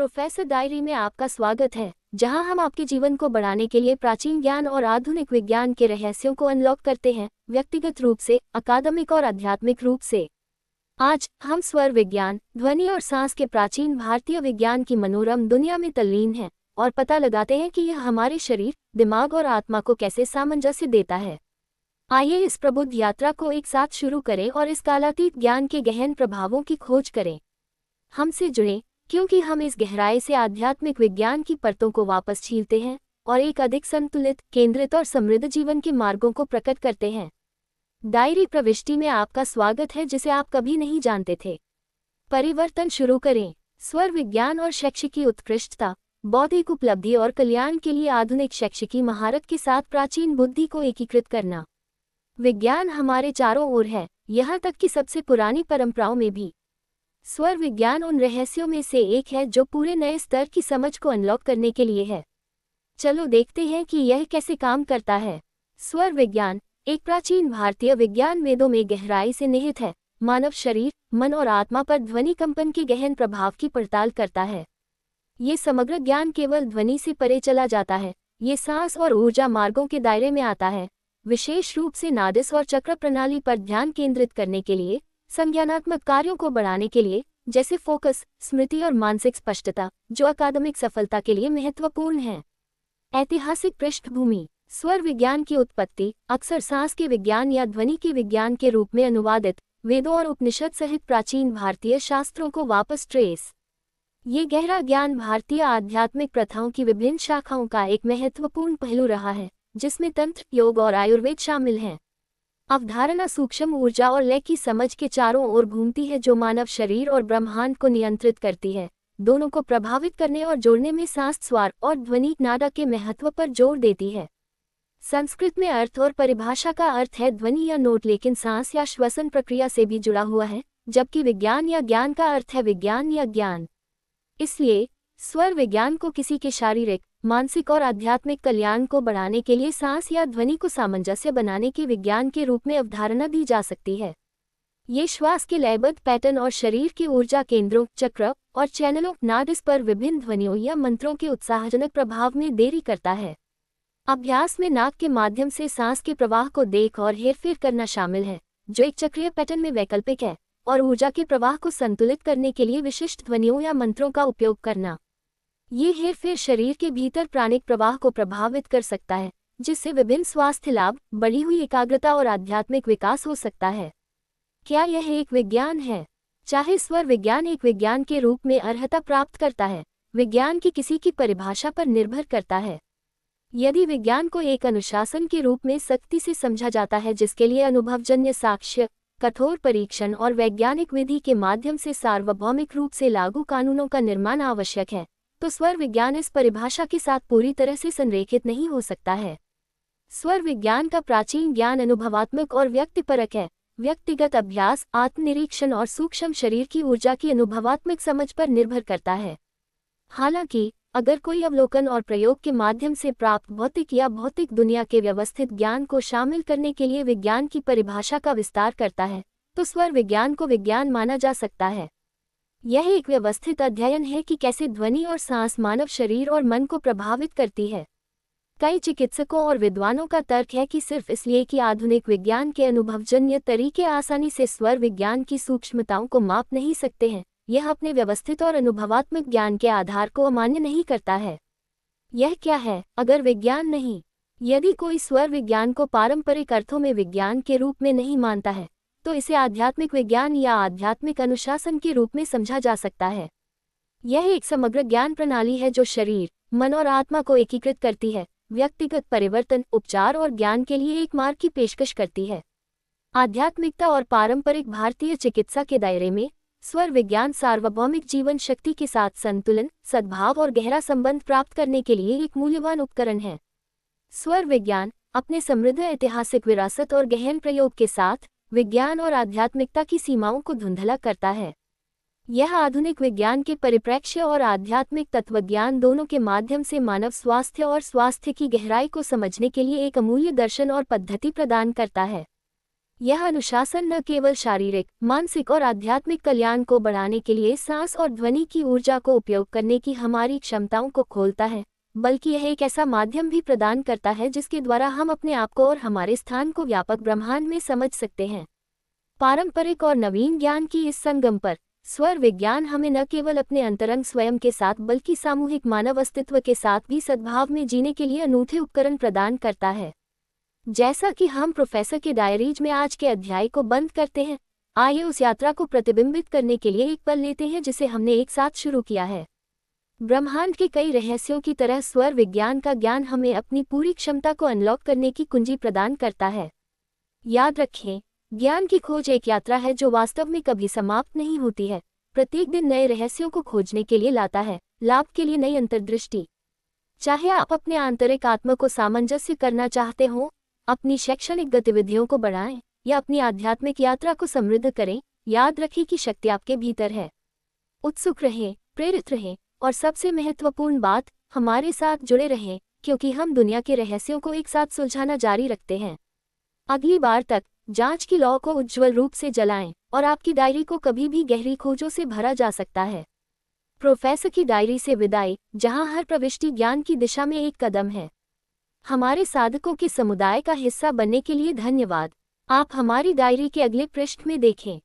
Professor diary में आपका स्वागत है, जहां हम आपके जीवन को बढ़ाने के लिए प्राचीन ज्ञान और आधुनिक विज्ञान के रहस्यों को अनलॉक करते हैं, व्यक्तिगत रूप से, अकादमिक और आध्यात्मिक रूप से। आज हम स्वर विज्ञान, ध्वनि और सांस के प्राचीन भारतीय विज्ञान की मनोरम दुनिया में तल्लीन हैं और पता लगाते हैं कि यह हमारे शरीर, दिमाग और आत्मा को कैसे सामंजस्य देता है। आइए इस प्रबुद्ध यात्रा को एक साथ शुरू करें और इस कालातीत ज्ञान के गहन प्रभावों की खोज करें। हमसे जुड़ें, क्योंकि हम इस गहराई से आध्यात्मिक विज्ञान की परतों को वापस छीलते हैं और एक अधिक संतुलित, केंद्रित और समृद्ध जीवन के मार्गों को प्रकट करते हैं। डायरी प्रविष्टि में आपका स्वागत है, जिसे आप कभी नहीं जानते थे। परिवर्तन शुरू करें। स्वर विज्ञान और शैक्षिकी उत्कृष्टता, बौद्धिक उपलब्धि और कल्याण के लिए आधुनिक शैक्षिकी महारत के साथ प्राचीन बुद्धि को एकीकृत करना। विज्ञान हमारे चारों ओर है, यहाँ तक कि सबसे पुरानी परंपराओं में भी। स्वर विज्ञान उन रहस्यों में से एक है जो पूरे नए स्तर की समझ को अनलॉक करने के लिए है। चलो देखते हैं कि यह कैसे काम करता है। स्वर विज्ञान एक प्राचीन भारतीय विज्ञान वेदों में गहराई से निहित है। मानव शरीर, मन और आत्मा पर ध्वनि कंपन के गहन प्रभाव की पड़ताल करता है। ये समग्र ज्ञान केवल ध्वनि से परे चला जाता है। ये सांस और ऊर्जा मार्गों के दायरे में आता है, विशेष रूप से नाड़िस और चक्र प्रणाली पर ध्यान केंद्रित करने के लिए, संज्ञानात्मक कार्यों को बढ़ाने के लिए, जैसे फोकस, स्मृति और मानसिक स्पष्टता, जो अकादमिक सफलता के लिए महत्वपूर्ण है। ऐतिहासिक पृष्ठभूमि। स्वर विज्ञान की उत्पत्ति अक्सर सांस के विज्ञान या ध्वनि के विज्ञान के रूप में अनुवादित वेदों और उपनिषद सहित प्राचीन भारतीय शास्त्रों को वापस ट्रेस। ये गहरा ज्ञान भारतीय आध्यात्मिक प्रथाओं की विभिन्न शाखाओं का एक महत्वपूर्ण पहलू रहा है, जिसमें तंत्र, योग और आयुर्वेद शामिल हैं। अवधारणा सूक्ष्म ऊर्जा और लय की समझ के चारों ओर घूमती है, जो मानव शरीर और ब्रह्मांड को नियंत्रित करती है, दोनों को प्रभावित करने और जोड़ने में सांस, स्वर और ध्वनि नादा के महत्व पर जोर देती है। संस्कृत में अर्थ और परिभाषा का अर्थ है ध्वनि या नोट, लेकिन सांस या श्वसन प्रक्रिया से भी जुड़ा हुआ है, जबकि विज्ञान या ज्ञान का अर्थ है विज्ञान या ज्ञान। इसलिए स्वर विज्ञान को किसी के शारीरिक, मानसिक और आध्यात्मिक कल्याण को बढ़ाने के लिए सांस या ध्वनि को सामंजस्य बनाने के विज्ञान के रूप में अवधारणा दी जा सकती है। ये श्वास के लयबद्ध पैटर्न और शरीर के ऊर्जा केंद्रों, चक्र और चैनलों, नाड़िस पर विभिन्न ध्वनियों या मंत्रों के उत्साहजनक प्रभाव में देरी करता है। अभ्यास में नाक के माध्यम से सांस के प्रवाह को देख और हेरफेर करना शामिल है, जो एक चक्रीय पैटर्न में वैकल्पिक है, और ऊर्जा के प्रवाह को संतुलित करने के लिए विशिष्ट ध्वनियों या मंत्रों का उपयोग करना। ये हेरफेर शरीर के भीतर प्राणिक प्रवाह को प्रभावित कर सकता है, जिससे विभिन्न स्वास्थ्य लाभ, बढ़ी हुई एकाग्रता और आध्यात्मिक विकास हो सकता है। क्या यह एक विज्ञान है? चाहे स्वर विज्ञान एक विज्ञान के रूप में अर्हता प्राप्त करता है, विज्ञान की किसी की परिभाषा पर निर्भर करता है। यदि विज्ञान को एक अनुशासन के रूप में सख्ती से समझा जाता है, जिसके लिए अनुभवजन्य साक्ष्य, कठोर परीक्षण और वैज्ञानिक विधि के माध्यम से सार्वभौमिक रूप से लागू कानूनों का निर्माण आवश्यक है, तो स्वर विज्ञान इस परिभाषा के साथ पूरी तरह से संरेखित नहीं हो सकता है। स्वर विज्ञान का प्राचीन ज्ञान अनुभवात्मक और व्यक्तिपरक है। व्यक्तिगत अभ्यास, आत्मनिरीक्षण और सूक्ष्म शरीर की ऊर्जा की अनुभवात्मक समझ पर निर्भर करता है। हालांकि अगर कोई अवलोकन और प्रयोग के माध्यम से प्राप्त भौतिक या भौतिक दुनिया के व्यवस्थित ज्ञान को शामिल करने के लिए विज्ञान की परिभाषा का विस्तार करता है, तो स्वर विज्ञान को विज्ञान माना जा सकता है। यह एक व्यवस्थित अध्ययन है कि कैसे ध्वनि और सांस मानव शरीर और मन को प्रभावित करती है। कई चिकित्सकों और विद्वानों का तर्क है कि सिर्फ इसलिए कि आधुनिक विज्ञान के अनुभवजन्य तरीके आसानी से स्वर विज्ञान की सूक्ष्मताओं को माप नहीं सकते हैं, यह अपने व्यवस्थित और अनुभवात्मक ज्ञान के आधार को अमान्य नहीं करता है। यह क्या है अगर विज्ञान नहीं? यदि कोई स्वर विज्ञान को पारंपरिक अर्थों में विज्ञान के रूप में नहीं मानता है, तो इसे आध्यात्मिक विज्ञान या आध्यात्मिक अनुशासन के रूप में समझा जा सकता है। यह एक समग्र ज्ञान प्रणाली है जो शरीर, मन और आत्मा को एकीकृत करती है, व्यक्तिगत परिवर्तन, उपचार और ज्ञान के लिए एक मार्ग की पेशकश करती है। आध्यात्मिकता और पारंपरिक भारतीय चिकित्सा के दायरे में स्वर विज्ञान सार्वभौमिक जीवन शक्ति के साथ संतुलन, सद्भाव और गहरा संबंध प्राप्त करने के लिए एक मूल्यवान उपकरण है। स्वर विज्ञान अपने समृद्ध ऐतिहासिक विरासत और गहन प्रयोग के साथ विज्ञान और आध्यात्मिकता की सीमाओं को धुंधला करता है। यह आधुनिक विज्ञान के परिप्रेक्ष्य और आध्यात्मिक तत्वज्ञान दोनों के माध्यम से मानव स्वास्थ्य और स्वास्थ्य की गहराई को समझने के लिए एक अमूल्य दर्शन और पद्धति प्रदान करता है। यह अनुशासन न केवल शारीरिक, मानसिक और आध्यात्मिक कल्याण को बढ़ाने के लिए सांस और ध्वनि की ऊर्जा को उपयोग करने की हमारी क्षमताओं को खोलता है, बल्कि यह एक ऐसा माध्यम भी प्रदान करता है जिसके द्वारा हम अपने आप को और हमारे स्थान को व्यापक ब्रह्मांड में समझ सकते हैं। पारंपरिक और नवीन ज्ञान की इस संगम पर स्वर विज्ञान हमें न केवल अपने अंतरंग स्वयं के साथ बल्कि सामूहिक मानव अस्तित्व के साथ भी सद्भाव में जीने के लिए अनूठे उपकरण प्रदान करता है। जैसा कि हम प्रोफेसर के डायरीज में आज के अध्याय को बंद करते हैं, आइए उस यात्रा को प्रतिबिंबित करने के लिए एक पल लेते हैं जिसे हमने एक साथ शुरू किया है। ब्रह्मांड के कई रहस्यों की तरह स्वर विज्ञान का ज्ञान हमें अपनी पूरी क्षमता को अनलॉक करने की कुंजी प्रदान करता है। याद रखें, ज्ञान की खोज एक यात्रा है जो वास्तव में कभी समाप्त नहीं होती है। प्रत्येक दिन नए रहस्यों को खोजने के लिए लाता है, लाभ के लिए नई अंतर्दृष्टि। चाहे आप अपने आंतरिक आत्मा को सामंजस्य करना चाहते हो, अपनी शैक्षणिक गतिविधियों को बढ़ाएं या अपनी आध्यात्मिक यात्रा को समृद्ध करें, याद रखें कि शक्ति आपके भीतर है। उत्सुक रहें, प्रेरित रहें और सबसे महत्वपूर्ण बात, हमारे साथ जुड़े रहें, क्योंकि हम दुनिया के रहस्यों को एक साथ सुलझाना जारी रखते हैं। अगली बार तक जांच की लौ को उज्ज्वल रूप से जलाएं और आपकी डायरी को कभी भी गहरी खोजों से भरा जा सकता है। प्रोफेसर की डायरी से विदाई, जहां हर प्रविष्टि ज्ञान की दिशा में एक कदम है। हमारे साधकों के समुदाय का हिस्सा बनने के लिए धन्यवाद। आप हमारी डायरी के अगले पृष्ठ में देखें।